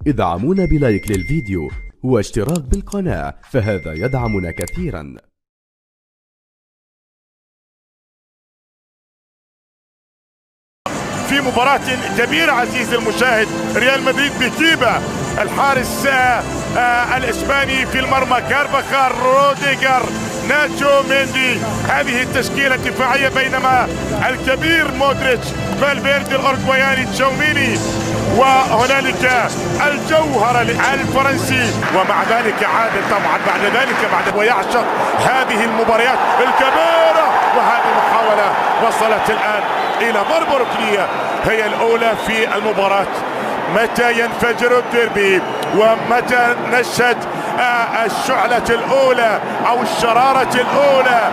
ادعمونا بلايك للفيديو واشتراك بالقناة، فهذا يدعمنا كثيرا. في مباراة كبيرة عزيزي المشاهد، ريال مدريد بكيبا، الحارس الاسباني في المرمى كارفاخال، روديجر، ناتشو ميندي. هذه التشكيلة الدفاعية، بينما الكبير مودريتش، فالفيردي الأورجواياني، تشاوميني، وهنالك الجوهر الفرنسي. ومع ذلك عادل طبعا بعد ذلك ويعشق هذه المباريات الكبيرة. وهذه المحاولة وصلت الآن إلى ضربة ركنية هي الأولى في المباراة. متى ينفجر الديربي ومتى نشهد الشعلة الأولى أو الشرارة الأولى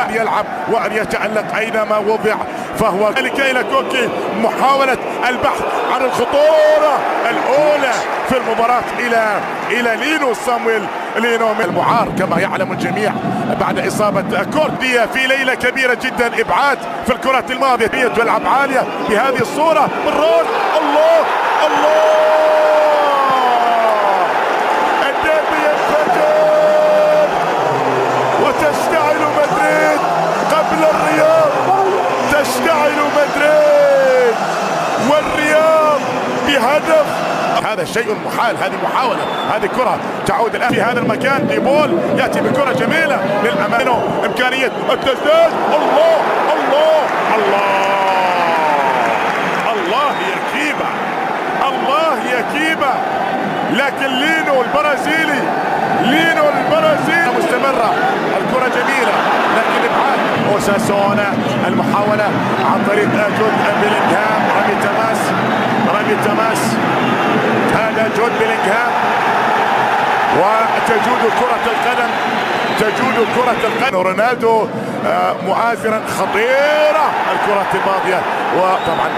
يلعب وأن يتألق أينما وضع، فهو ذلك إلى كوكي. محاولة البحث عن الخطورة الأولى في المباراة إلى لينو صامويل لينو من المعار كما يعلم الجميع بعد إصابة كورديا في ليلة كبيرة جدا. إبعاد في الكرة الماضية تلعب عالية بهذه الصورة. مرات الله الله، الديربي ينفجر وتشتعل مدريد قبل الرياض. تشتعل مدريد والرياض بهدف. هذا شيء محال، هذه محاولة، هذه كرة تعود الآن في هذا المكان. ديبول يأتي بكرة جميلة للأمانة، إمكانية التسديد. الله الله الله الله يا كيبا، الله يا كيبا. لكن لينو البرازيلي مستمرة، الكرة جميلة لكن ابعاد. اوساسونا المحاولة عن طريق جود بيلينغهام، رمي تماس، هذا جود بيلينغهام. وتجود كرة القدم، رونالدو مؤازرا، خطيرة الكرة الماضية. وطبعا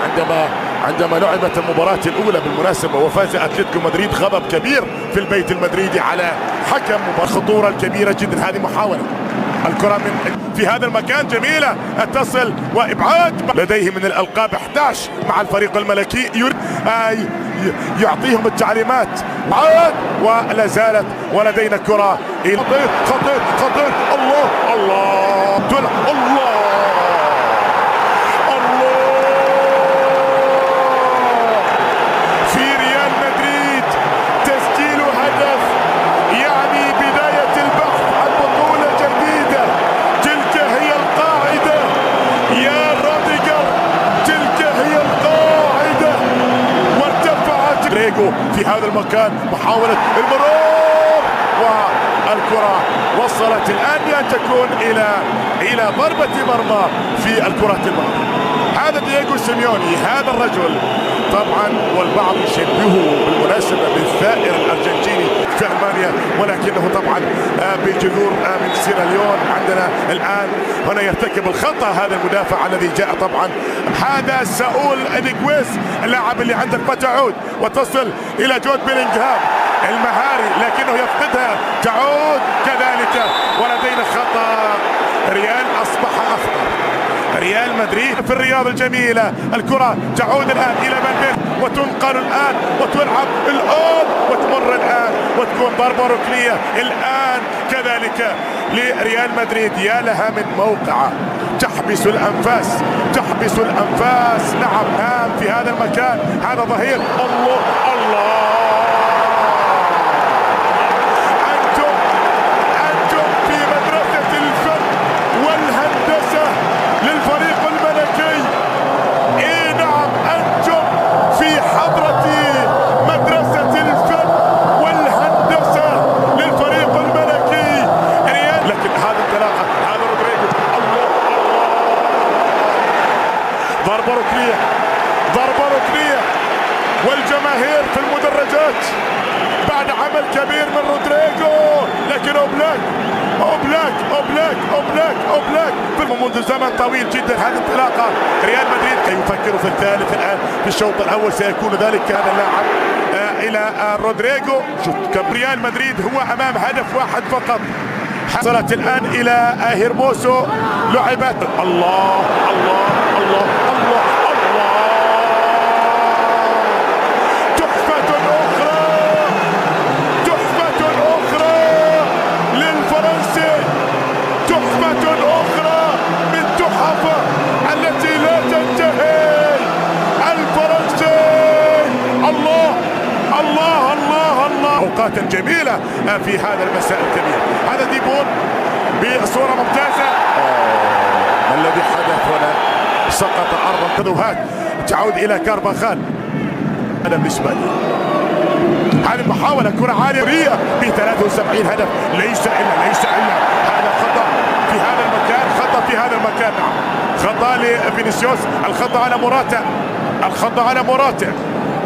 عندما لعبت المباراة الأولى بالمناسبة وفاز أتلتيكو مدريد، غضب كبير في البيت المدريدي على حكم. الخطورة الكبيرة جدا، هذه محاولة. الكرة في هذا المكان جميلة، تصل وإبعاد. لديه من الألقاب 11 مع الفريق الملكي، يريد يعطيهم التعليمات. عاد ولا زالت ولدينا كرة. خطير الله الله الله في ريال مدريد تسجيل هدف، يعني بداية البحث عن بطولة جديدة. تلك هي القاعدة يا روديجر، تلك هي القاعدة. وارتفعت ريجو في هذا المكان، محاولة المرور، والكرة وصلت الآن بأن تكون إلى ضربة مرمى في الكرة الماضية. هذا دييغو سيميوني، هذا الرجل طبعا والبعض يشبهه بالمناسبة بالثائر الأرجنتيني في ألمانيا، ولكنه طبعا بجذور من سيراليون. عندنا الآن هنا يرتكب الخطأ هذا المدافع الذي جاء طبعا، هذا ساول إنيغويز، اللاعب اللي عندك. وتعود وتصل إلى جود بيلينغهام المهاري، لكنه يفقدها. تعود كذلك ولدينا خطأ. ريال أصبح أخطر. ريال مدريد في الرياض الجميلة، الكرة تعود الآن إلى فالفيردي وتنقل الآن وتلعب الآن وتمر الآن وتكون ضربة ركنية الآن كذلك لريال مدريد. يا لها من موقعة تحبس الأنفاس. نعم في هذا المكان، هذا ظهير. الله الله، أنتم في مدرسة الفن والهندسة للفريق الملكي. إيه نعم، أنتم في حضرة مدرسة الفن والهندسة للفريق الملكي. لكن هذا انطلاقة، هذا رودريجو. الله الله، ضربة ركنية والجماهير في المدرجات بعد عمل كبير من رودريجو. لكن أوبلاك منذ زمن طويل جدا. هذه انطلاقة ريال مدريد يفكر في الثالث الآن في الشوط الأول، سيكون ذلك هذا اللاعب إلى رودريجو. شوف ريال مدريد هو أمام هدف واحد فقط. حصلت الآن إلى هيرموسو، لعبت. الله الله الله الله الله، تحفة أخرى اوقاتا جميله في هذا المساء الكبير. هذا ديبون بصوره ممتازه. ما الذي حدث هنا؟ سقط عرض الكذوهات تعود الى كارفاخال. هذا بالنسبه لي هذه محاوله كره عاليه ب 73 هدف. ليس الا هذا خطا في هذا المكان، خطا في هذا المكان. نعم خطا لفينيسيوس، الخطا على موراتا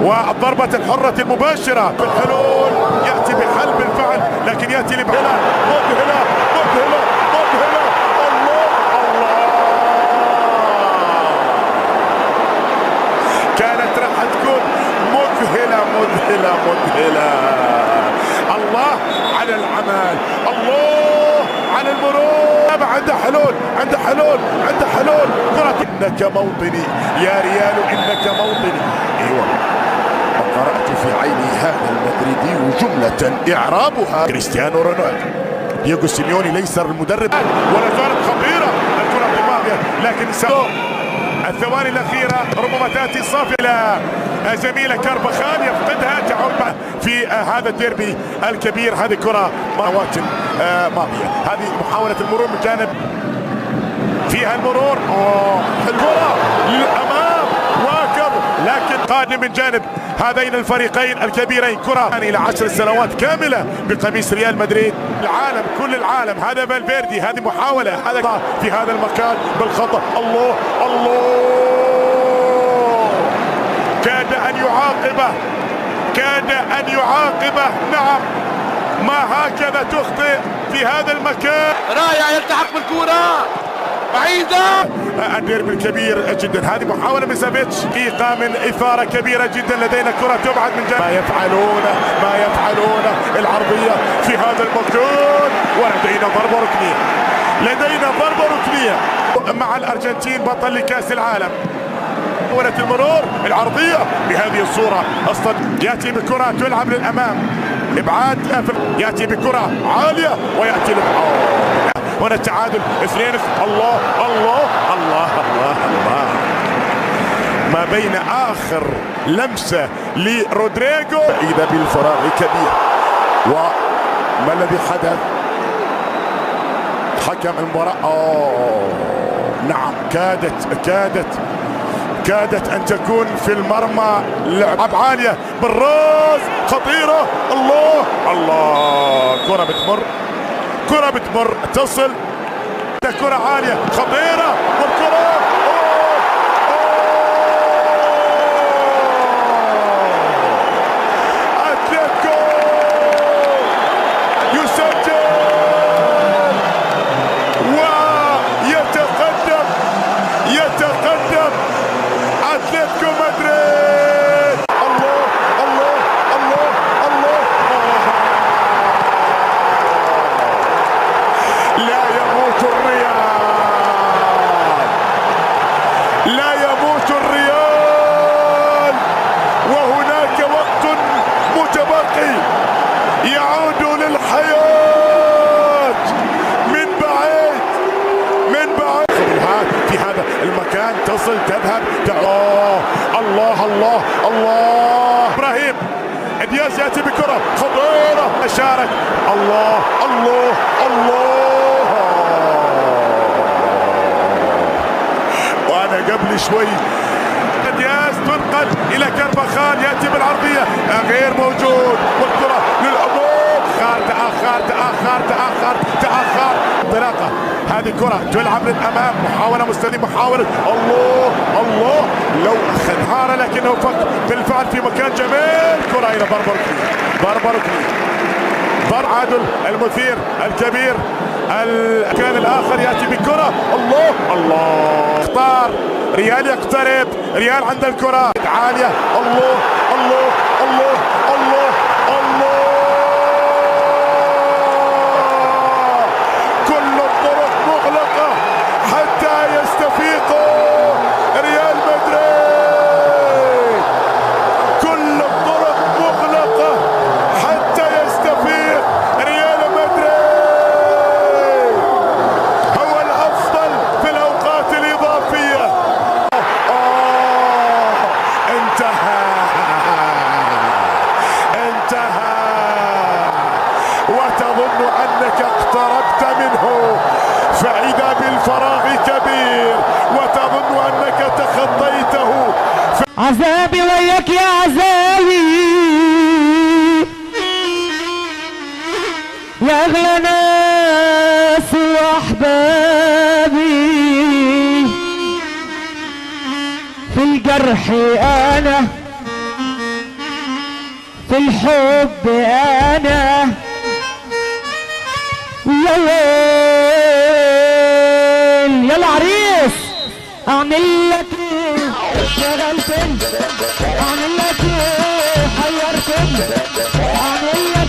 والضربة الحرة المباشرة بالحلول. يأتي بحل بالفعل لكن يأتي لبعلا مذهلة. الله كانت راح تكون مذهلة. الله على العمل، الله على المرور. عنده حلول كرة. إنك موطني يا ريال، إنك موطني. ايوه وقرأت في عيني هذا المدريدي جملة إعرابها كريستيانو رونالدو. دييغو سيميوني ليس المدرب. ولا زالت خطيرة الكرة الماضية لكن الثواني الأخيرة ربما تأتي صافية إلى زميله كارفاخال يفقدها. تعود في هذا الديربي الكبير. هذه كرة ماضية. هذه محاولة المرور من جانب فيها المرور. الكرة للأمام لكن قادم من جانب هذين الفريقين الكبيرين. كرة إلى 10 سنوات كاملة بقميص ريال مدريد. العالم كل العالم. هذا فالفيردي، هذه محاولة، هذا في هذا المكان بالخطأ. الله كاد أن يعاقبه. نعم ما هكذا تخطئ في هذا المكان. رايع يلتحق بالكرة بعيدة. الديربي الكبير جدا. هذه محاولة من سافيتش، دقيقة من إثارة كبيرة جدا. لدينا كرة تبعد من جانب. ما يفعلونه العرضية في هذا المكان. ولدينا ضربة ركنية مع الأرجنتين بطل لكأس العالم. محاولة المرور العرضية بهذه الصورة. أصلا يأتي بكرة تلعب للأمام، إبعاد يأتي بكرة عالية ويأتي هنا التعادل 2. الله ما بين آخر لمسة لرودريغو إذا بالفراغ كبير. وما الذي حدث؟ حكم المباراة نعم كادت أن تكون في المرمى. لعب عالية بالراس خطيرة. الله كرة بتمر تصل. كرة عالية خطيرة والكرة أتلتيكو يسجل ويتقدم أتلتيكو مدريد. الله لا يموت الريال وهناك وقت متبقي. يعود للحياة من بعيد في هذا المكان. تصل تذهب الله إبراهيم دياز يأتي بكرة خطيرة. شارك الله وانا قبل شوي دياز تنقل الى كارفاخال. ياتي بالعرضيه غير موجود والكره للامام. تاخر انطلاقه. هذه كره تلعب للامام. محاوله مستديمه. محاوله الله لو اخذ هاره لكنه فك بالفعل في مكان جميل. كره الى بربركلي. عادل المثير الكبير. الكان الاخر ياتي بكره. الله اختار ريال يقترب. ريال عند الكره عاليه. الله كل الطرق مغلقه حتى يستفيقوا ريال مدريد. كل الطرق مغلقه حتى يستفيق ريال مدريد. هو الافضل في الاوقات الاضافيه. انتهى اقتربت منه فإذا بالفراغ كبير وتظن أنك تخطيته. عذابي وياك يا عذابي يا أغلى ناس وأحبابي، في الجرح أنا في الحب أنا يا ويل يا العريس. أعمل لك إيه شغلتني، أعمل لك إيه حيرتني، أعمل لك